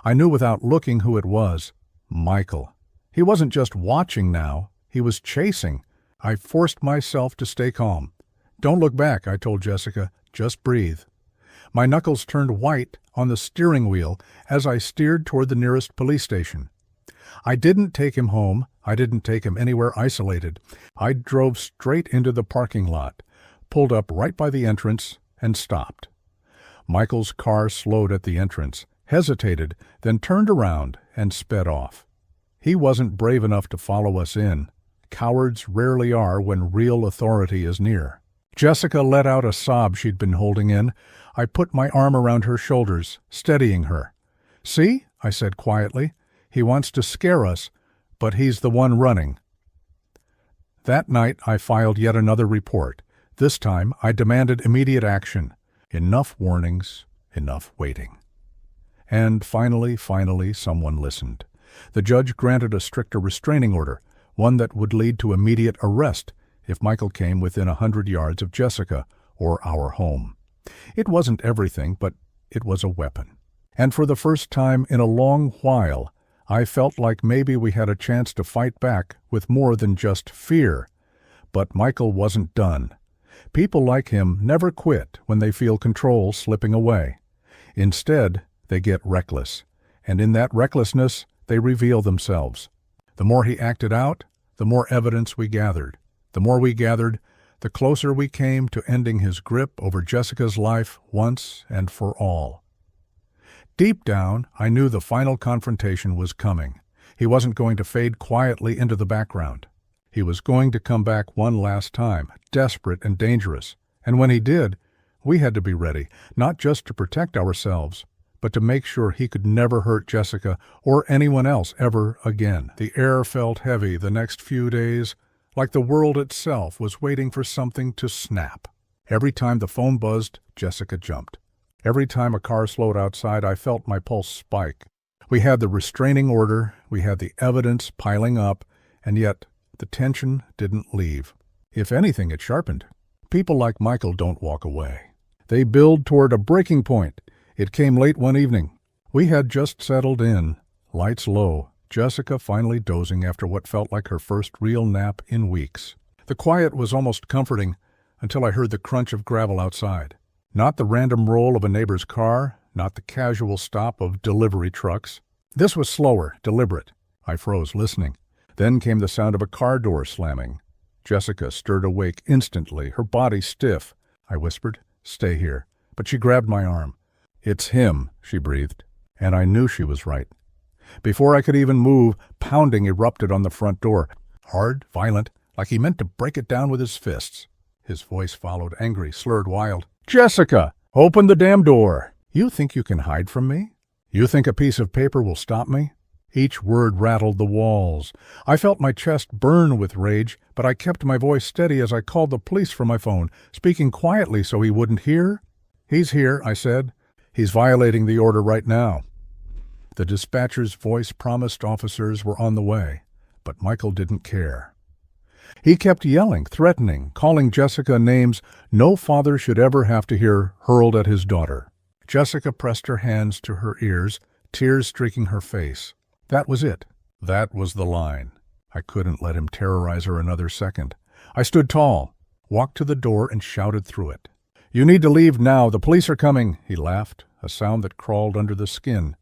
I knew without looking who it was. Michael. He wasn't just watching now, he was chasing. I forced myself to stay calm. "Don't look back," I told Jessica. "Just breathe." My knuckles turned white on the steering wheel as I steered toward the nearest police station. I didn't take him home. I didn't take him anywhere isolated. I drove straight into the parking lot, pulled up right by the entrance, and stopped. Michael's car slowed at the entrance, hesitated, then turned around and sped off. He wasn't brave enough to follow us in. Cowards rarely are when real authority is near. Jessica let out a sob she'd been holding in. I put my arm around her shoulders, steadying her. "See?" I said quietly. "He wants to scare us, but he's the one running." That night I filed yet another report. This time I demanded immediate action. Enough warnings, enough waiting. And finally, someone listened. The judge granted a stricter restraining order, one that would lead to immediate arrest if Michael came within 100 yards of Jessica or our home. It wasn't everything, but it was a weapon. And for the first time in a long while, I felt like maybe we had a chance to fight back with more than just fear. But Michael wasn't done. People like him never quit when they feel control slipping away. Instead, they get reckless, and in that recklessness, they reveal themselves. The more he acted out, the more evidence we gathered. The more we gathered, the closer we came to ending his grip over Jessica's life once and for all. Deep down, I knew the final confrontation was coming. He wasn't going to fade quietly into the background. He was going to come back one last time, desperate and dangerous. And when he did, we had to be ready, not just to protect ourselves, but to make sure he could never hurt Jessica or anyone else ever again. The air felt heavy the next few days, like the world itself was waiting for something to snap. Every time the phone buzzed, Jessica jumped. Every time a car slowed outside, I felt my pulse spike. We had the restraining order, we had the evidence piling up, and yet the tension didn't leave. If anything, it sharpened. People like Michael don't walk away. They build toward a breaking point. It came late one evening. We had just settled in, lights low, Jessica finally dozing after what felt like her first real nap in weeks. The quiet was almost comforting until I heard the crunch of gravel outside. Not the random roll of a neighbor's car, not the casual stop of delivery trucks. This was slower, deliberate. I froze, listening. Then came the sound of a car door slamming. Jessica stirred awake instantly, her body stiff. I whispered, "Stay here." But she grabbed my arm. "It's him," she breathed. And I knew she was right. Before I could even move, pounding erupted on the front door. Hard, violent, like he meant to break it down with his fists. His voice followed, angry, slurred, wild. "Jessica, open the damn door! You think you can hide from me? You think a piece of paper will stop me?" Each word rattled the walls. I felt my chest burn with rage, but I kept my voice steady as I called the police from my phone, speaking quietly so he wouldn't hear. "He's here," I said. "He's violating the order right now." The dispatcher's voice promised officers were on the way, but Michael didn't care. He kept yelling, threatening, calling Jessica names no father should ever have to hear hurled at his daughter. Jessica pressed her hands to her ears, tears streaking her face. That was it. That was the line. I couldn't let him terrorize her another second. I stood tall, walked to the door, and shouted through it. "You need to leave now. The police are coming," he laughed, a sound that crawled under the skin.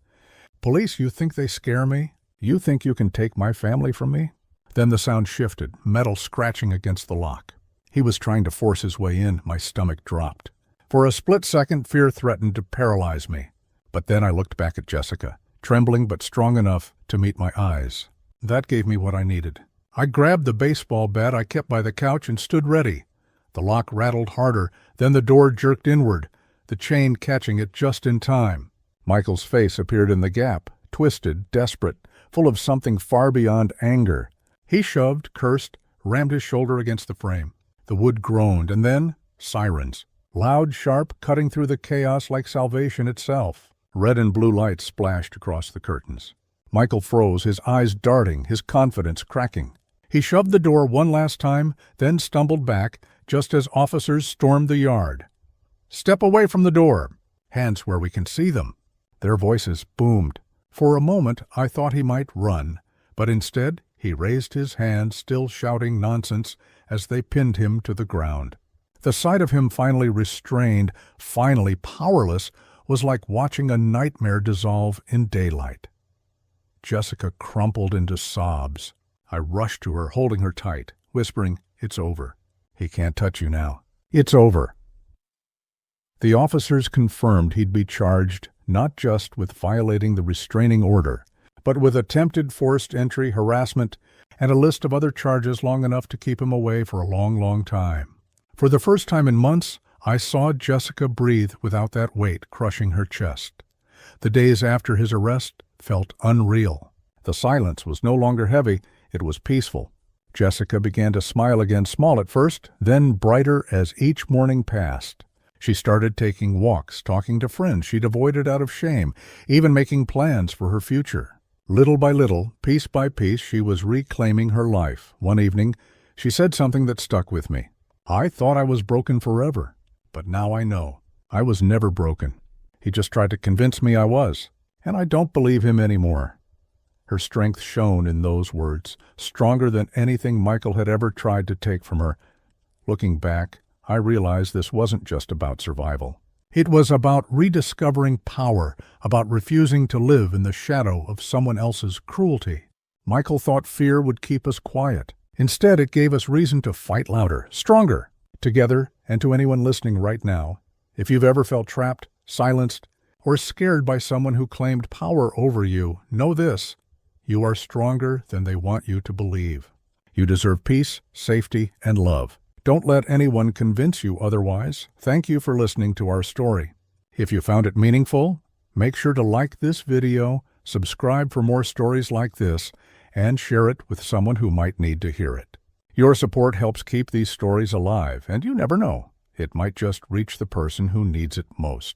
"Police, you think they scare me? You think you can take my family from me?" Then the sound shifted, metal scratching against the lock. He was trying to force his way in. My stomach dropped. For a split second, fear threatened to paralyze me. But then I looked back at Jessica, trembling but strong enough to meet my eyes. That gave me what I needed. I grabbed the baseball bat I kept by the couch and stood ready. The lock rattled harder, then the door jerked inward, the chain catching it just in time. Michael's face appeared in the gap, twisted, desperate, full of something far beyond anger. He shoved, cursed, rammed his shoulder against the frame. The wood groaned, and then sirens. Loud, sharp, cutting through the chaos like salvation itself. Red and blue lights splashed across the curtains. Michael froze, his eyes darting, his confidence cracking. He shoved the door one last time, then stumbled back, just as officers stormed the yard. "Step away from the door. Hands where we can see them." Their voices boomed. For a moment, I thought he might run, but instead, he raised his hand, still shouting nonsense, as they pinned him to the ground. The sight of him finally restrained, finally powerless, was like watching a nightmare dissolve in daylight. Jessica crumpled into sobs. I rushed to her, holding her tight, whispering, "It's over. He can't touch you now. It's over." The officers confirmed he'd be charged not just with violating the restraining order, but with attempted forced entry, harassment, and a list of other charges long enough to keep him away for a long, long time. For the first time in months, I saw Jessica breathe without that weight crushing her chest. The days after his arrest felt unreal. The silence was no longer heavy, it was peaceful. Jessica began to smile again, small at first, then brighter as each morning passed. She started taking walks, talking to friends she'd avoided out of shame, even making plans for her future. Little by little, piece by piece, she was reclaiming her life. One evening, she said something that stuck with me. "I thought I was broken forever, but now I know. I was never broken. He just tried to convince me I was, and I don't believe him anymore." Her strength shone in those words, stronger than anything Michael had ever tried to take from her. Looking back, I realized this wasn't just about survival. It was about rediscovering power, about refusing to live in the shadow of someone else's cruelty. Michael thought fear would keep us quiet. Instead, it gave us reason to fight louder, stronger. Together, and to anyone listening right now, if you've ever felt trapped, silenced, or scared by someone who claimed power over you, know this: you are stronger than they want you to believe. You deserve peace, safety, and love. Don't let anyone convince you otherwise. Thank you for listening to our story. If you found it meaningful, make sure to like this video, subscribe for more stories like this, and share it with someone who might need to hear it. Your support helps keep these stories alive, and you never know, it might just reach the person who needs it most.